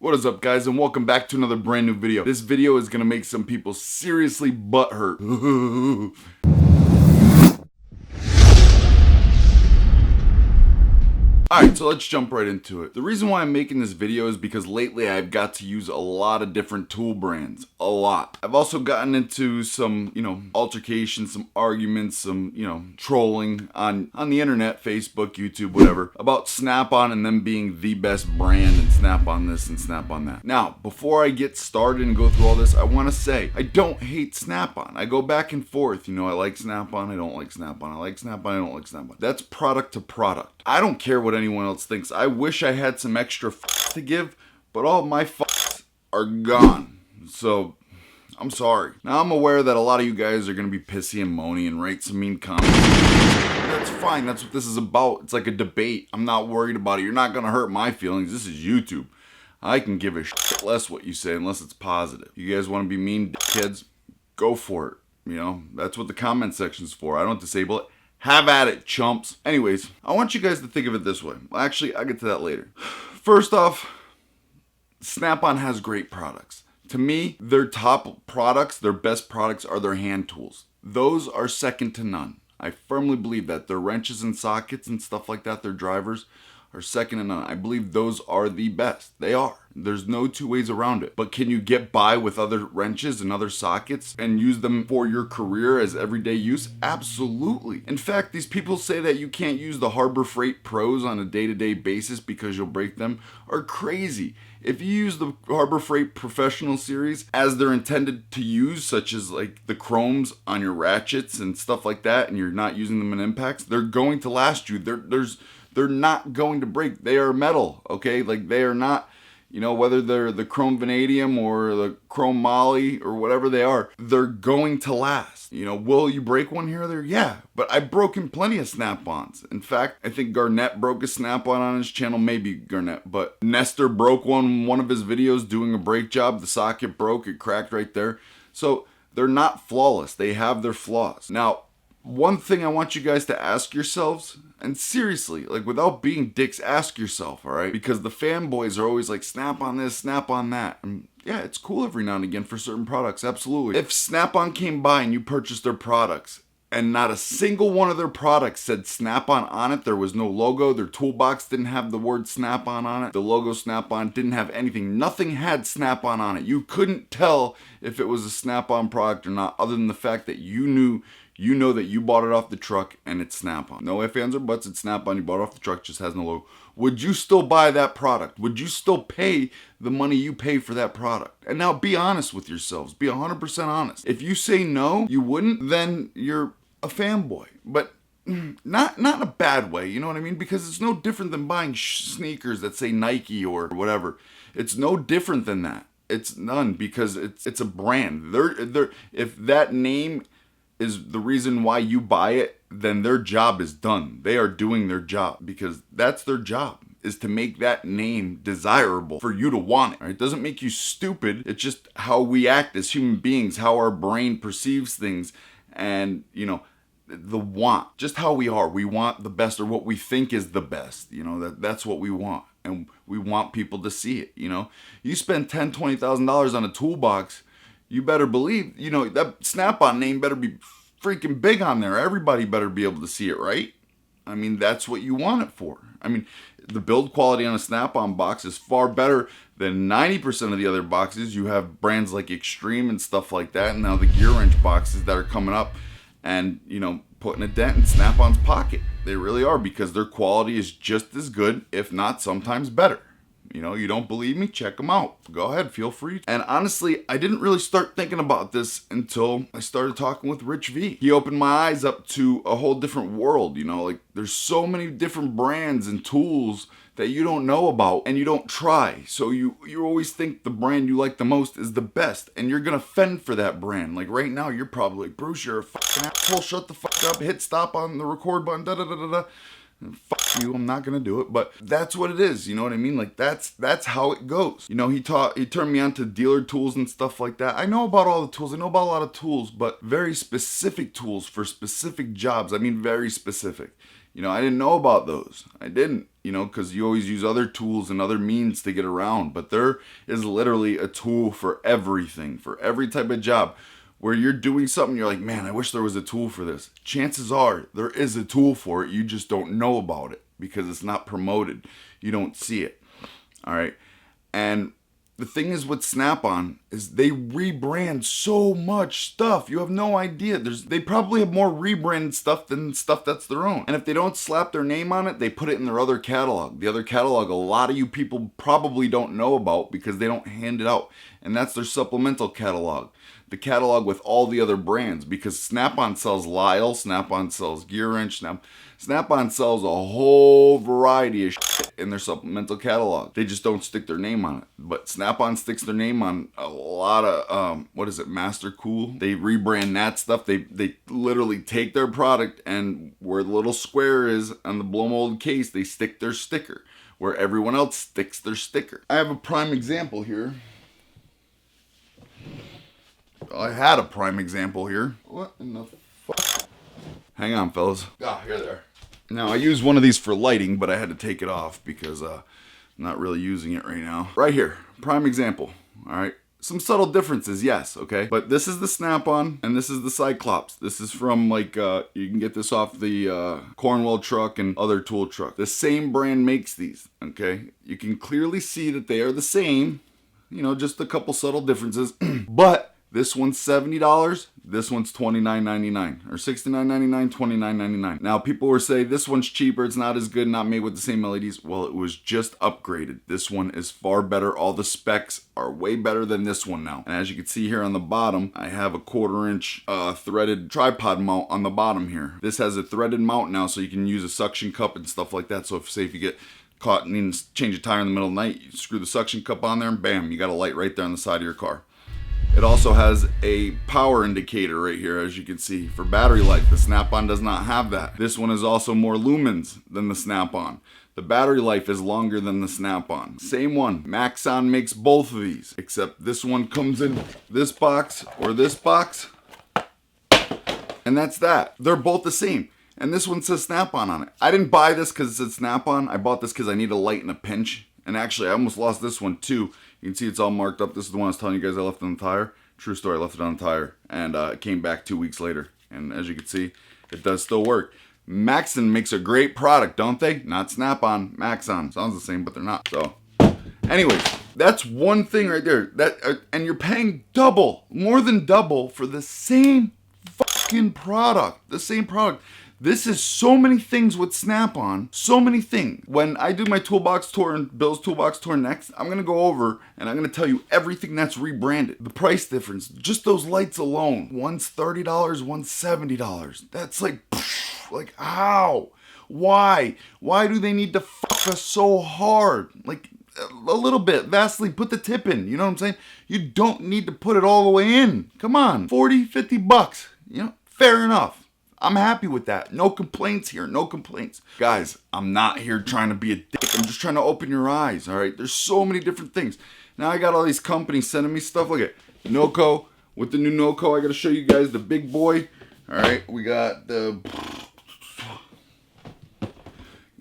What is up, guys, and welcome back to another brand new video. This video is gonna make some people seriously butthurt. Alright, so let's jump right into it. The reason why I'm making this video is because lately I've got to use a lot of different tool brands. A lot. I've also gotten into some, altercations, some arguments, some, trolling on the internet, Facebook, YouTube, whatever, about Snap-on and them being the best brand and Snap-on this and Snap-on that. Now, before I get started and go through all this, I want to say, I don't hate Snap-on. I go back and forth, I like Snap-on, I don't like Snap-on, I like Snap-on, I don't like Snap-on. That's product to product. I don't care what anyone else thinks. I wish I had some extra to give, but all my are gone. So, I'm sorry. Now, I'm aware that a lot of you guys are going to be pissy and moany and write some mean comments. That's fine. That's what this is about. It's like a debate. I'm not worried about it. You're not going to hurt my feelings. This is YouTube. I can give a shit less what you say unless it's positive. You guys want to be mean kids? Go for it. That's what the comment section's for. I don't disable it. Have at it, chumps. Anyways, I want you guys to think of it this way. Well, actually, I'll get to that later. First off, Snap-on has great products. To me, their top products, their best products are their hand tools. Those are second to none. I firmly believe that. Their wrenches and sockets and stuff like that, their drivers, are second to none. I believe those are the best. They are. There's no two ways around it. But can you get by with other wrenches and other sockets and use them for your career as everyday use? Absolutely. In fact, these people say that you can't use the Harbor Freight Pros on a day-to-day basis because you'll break them are crazy. If you use the Harbor Freight Professional Series as they're intended to use, such as like the chromes on your ratchets and stuff like that, and you're not using them in impacts, they're going to last you. They're not going to break. They are metal, okay? Like they are not, whether they're the chrome vanadium or the chrome moly or whatever they are, they're going to last. Will you break one here or there? Yeah, but I've broken plenty of Snap-ons. In fact, I think Garnett broke a Snap-on on his channel, maybe Garnett, but Nestor broke one of his videos doing a brake job. The socket broke, it cracked right there. So they're not flawless. They have their flaws. Now, one thing I want you guys to ask yourselves, and seriously, like without being dicks, ask yourself, all right? Because the fanboys are always like, snap on this, snap on that. And yeah, it's cool every now and again for certain products, absolutely. If Snap-on came by and you purchased their products, and not a single one of their products said Snap-on on it, there was no logo, their toolbox didn't have the word Snap-on on it, the logo Snap-on didn't have anything, nothing had Snap-on on it. You couldn't tell if it was a Snap-on product or not, other than the fact that you know that you bought it off the truck and it's Snap-on. No ifs, ands, or buts, it's Snap-on. You bought it off the truck, just has no logo. Would you still buy that product? Would you still pay the money you pay for that product? And now be honest with yourselves. Be 100% honest. If you say no, you wouldn't, then you're a fanboy. But not in a bad way, you know what I mean? Because it's no different than buying sneakers that say Nike or whatever. It's no different than that. It's none, because it's a brand. If that name is the reason why you buy it, then their job is done. They are doing their job, because that's their job, is to make that name desirable for you to want it. Right? It doesn't make you stupid. It's just how we act as human beings, how our brain perceives things, and the want, just how we are. We want the best, or what we think is the best. That's what we want, and we want people to see it. You spend $10,000, $20,000 on a toolbox, you better believe, that Snap-on name better be freaking big on there. Everybody better be able to see it, right? I mean, that's what you want it for. I mean, the build quality on a Snap-on box is far better than 90% of the other boxes. You have brands like Extreme and stuff like that, and now the gear wrench boxes that are coming up and, putting a dent in Snap-on's pocket. They really are, because their quality is just as good, if not sometimes better. You don't believe me? Check them out. Go ahead, feel free. And honestly, I didn't really start thinking about this until I started talking with Rich V. He opened my eyes up to a whole different world, like there's so many different brands and tools that you don't know about and you don't try. So you always think the brand you like the most is the best, and you're gonna fend for that brand. Like right now, you're probably like, Bruce, you're a fucking asshole, shut the fuck up, hit stop on the record button, da da da da da. Fuck you, I'm not gonna do it, but that's what it is, you know what I mean? Like that's how it goes. He turned me on to dealer tools and stuff like that. I know about all the tools, I know about a lot of tools, but very specific tools for specific jobs. I mean, very specific. You know, I didn't know about those. I didn't, you know, because you always use other tools and other means to get around. But there is literally a tool for everything, for every type of job. Where you're doing something, you're like, man, I wish there was a tool for this. Chances are there is a tool for it. You just don't know about it because it's not promoted. You don't see it. All right. And the thing is with Snap-on is they rebrand so much stuff. You have no idea. They probably have more rebranded stuff than stuff that's their own. And if they don't slap their name on it, they put it in their other catalog. The other catalog a lot of you people probably don't know about because they don't hand it out. And that's their supplemental catalog. The catalog with all the other brands, because Snap-on sells LISLE, Snap-on sells Gear Wrench, Snap-on sells a whole variety of shit in their supplemental catalog. They just don't stick their name on it. But Snap-on sticks their name on a lot of, Master Cool. They rebrand that stuff. They literally take their product and where the little square is on the blow molded case, they stick their sticker. Where everyone else sticks their sticker. I have a prime example here. I had a prime example here. What in the fuck? Hang on, fellas. Ah, here they are. Now, I use one of these for lighting, but I had to take it off because I'm not really using it right now. Right here, prime example, all right? Some subtle differences, yes, okay? But this is the Snap-on, and this is the Cyclops. This is from, like, you can get this off the Cornwell truck and other tool truck. The same brand makes these, okay? You can clearly see that they are the same, you know, just a couple subtle differences, but this one's $70, this one's $29.99, or $69.99, $29.99. Now, people were saying this one's cheaper, it's not as good, not made with the same LEDs. Well, it was just upgraded. This one is far better. All the specs are way better than this one now. And as you can see here on the bottom, I have a 1/4-inch threaded tripod mount on the bottom here. This has a threaded mount now, so you can use a suction cup and stuff like that. So if you get caught and need to change a tire in the middle of the night, you screw the suction cup on there and bam, you got a light right there on the side of your car. It also has a power indicator right here, as you can see, for battery life. The Snap-on does not have that. This one is also more lumens than the Snap-on. The battery life is longer than the Snap-on. Same one. Maxon makes both of these, except this one comes in this box or this box, and that's that. They're both the same. And this one says Snap-on on it. I didn't buy this because it said Snap-on. I bought this because I need a light in a pinch. And actually, I almost lost this one too. You can see it's all marked up. This is the one I was telling you guys I left on the tire. True story, I left it on the tire. And it came back 2 weeks later. And as you can see, it does still work. Maxon makes a great product, don't they? Not Snap-on, Maxon. Sounds the same, but they're not. So, anyways, that's one thing right there. And you're paying double, more than double for the same fucking product. The same product. This is so many things with Snap-on, so many things. When I do my toolbox tour and Bill's toolbox tour next, I'm gonna go over and I'm gonna tell you everything that's rebranded. The price difference, just those lights alone. One's $30, one's $70. That's like how? Why? Why do they need to fuck us so hard? Like, a little bit. Vaseline, put the tip in. You know what I'm saying? You don't need to put it all the way in. Come on, 40, 50 bucks. You know, fair enough. I'm happy with that. No complaints here. No complaints. Guys, I'm not here trying to be a dick. I'm just trying to open your eyes, all right? There's so many different things. Now I got all these companies sending me stuff. Look at NOCO. With the new NOCO, I got to show you guys the big boy. All right, we got the...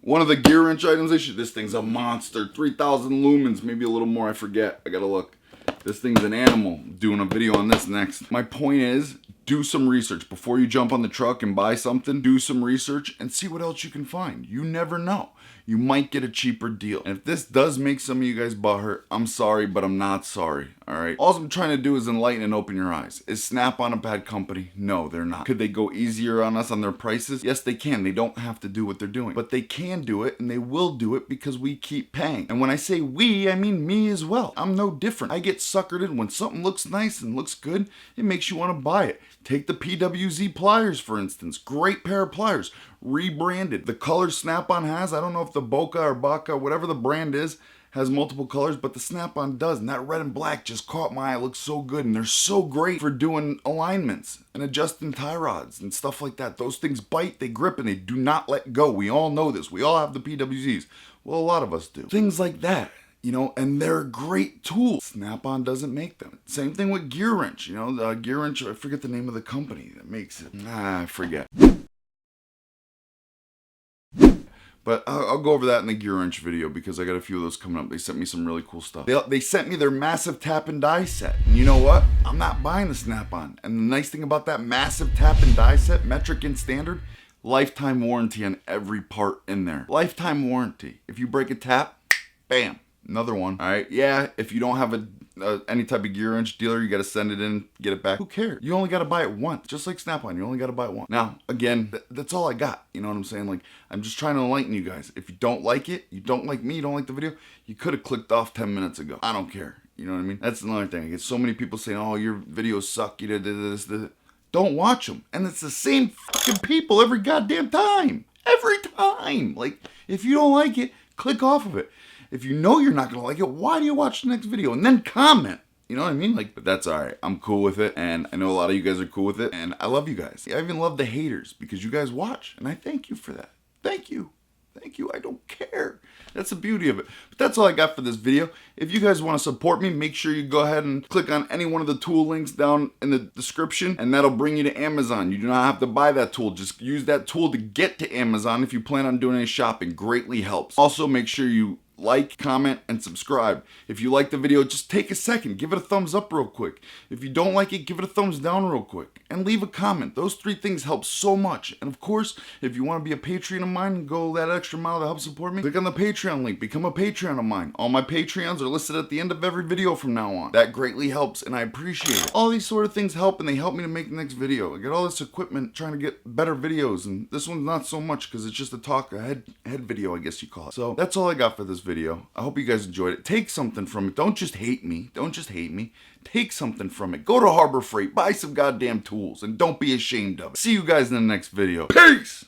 one of the gear wrench items. This thing's a monster. 3,000 lumens, maybe a little more. I forget. I got to look. This thing's an animal. Doing a video on this next. My point is, do some research. Before you jump on the truck and buy something, do some research and see what else you can find. You never know. You might get a cheaper deal. And if this does make some of you guys butthurt, I'm sorry, but I'm not sorry. All right. All I'm trying to do is enlighten and open your eyes. Is Snap-on a bad company? No, they're not. Could they go easier on us on their prices? Yes, they can. They don't have to do what they're doing, but they can do it and they will do it because we keep paying. And when I say we, I mean me as well. I'm no different. I get suckered in when something looks nice and looks good. It makes you want to buy it. Take the PWZ pliers, for instance. Great pair of pliers. Rebranded. The colors Snap-on has, I don't know if the Boca or Baca, whatever the brand is, has multiple colors, but the Snap-on does. And that red and black just caught my eye. It looks so good. And they're so great for doing alignments and adjusting tie rods and stuff like that. Those things bite, they grip, and they do not let go. We all know this. We all have the PWZs. Well, a lot of us do. Things like that. You know, and they're a great tool. Snap-on doesn't make them. Same thing with Gear Wrench. You know, the Gear Wrench, I forget the name of the company that makes it. I forget. But I'll go over that in the gear wrench video because I got a few of those coming up. They sent me some really cool stuff. They sent me their massive tap and die set. And you know what? I'm not buying the Snap-on. And the nice thing about that massive tap and die set, metric and standard, lifetime warranty on every part in there. Lifetime warranty. If you break a tap, bam, another one. All right, yeah, if you don't have any type of gear wrench dealer, you got to send it in, get it back. Who cares? You only got to buy it once. Just like Snap-on, you only got to buy it once. Now, again, that's all I got. You know what I'm saying? Like, I'm just trying to enlighten you guys. If you don't like it, you don't like me, you don't like the video, you could have clicked off 10 minutes ago. I don't care. You know what I mean? That's another thing. I get so many people saying, oh, your videos suck, you did this. Don't watch them. And it's the same fucking people every goddamn time. Every time. Like, if you don't like it, click off of it. If you know you're not going to like it, why do you watch the next video? And then comment. You know what I mean? Like, but that's all right. I'm cool with it. And I know a lot of you guys are cool with it. And I love you guys. I even love the haters because you guys watch. And I thank you for that. Thank you. Thank you. I don't care. That's the beauty of it. But that's all I got for this video. If you guys want to support me, make sure you go ahead and click on any one of the tool links down in the description, and that'll bring you to Amazon. You do not have to buy that tool. Just use that tool to get to Amazon if you plan on doing any shopping. Greatly helps. Also, make sure you like, comment, and subscribe. If you like the video, just take a second. Give it a thumbs up real quick. If you don't like it, give it a thumbs down real quick. And leave a comment. Those 3 things help so much. And of course, if you want to be a Patreon of mine and go that extra mile to help support me, click on the Patreon link. Become a Patreon of mine. All my Patreons are listed at the end of every video from now on. That greatly helps, and I appreciate it. All these sort of things help, and they help me to make the next video. I get all this equipment trying to get better videos, and this one's not so much because it's just a head video, I guess you call it. So that's all I got for this video. I hope you guys enjoyed it. Take something from it. Don't just hate me. Don't just hate me. Take something from it. Go to Harbor Freight. Buy some goddamn tools. And don't be ashamed of it. See you guys in the next video. Peace!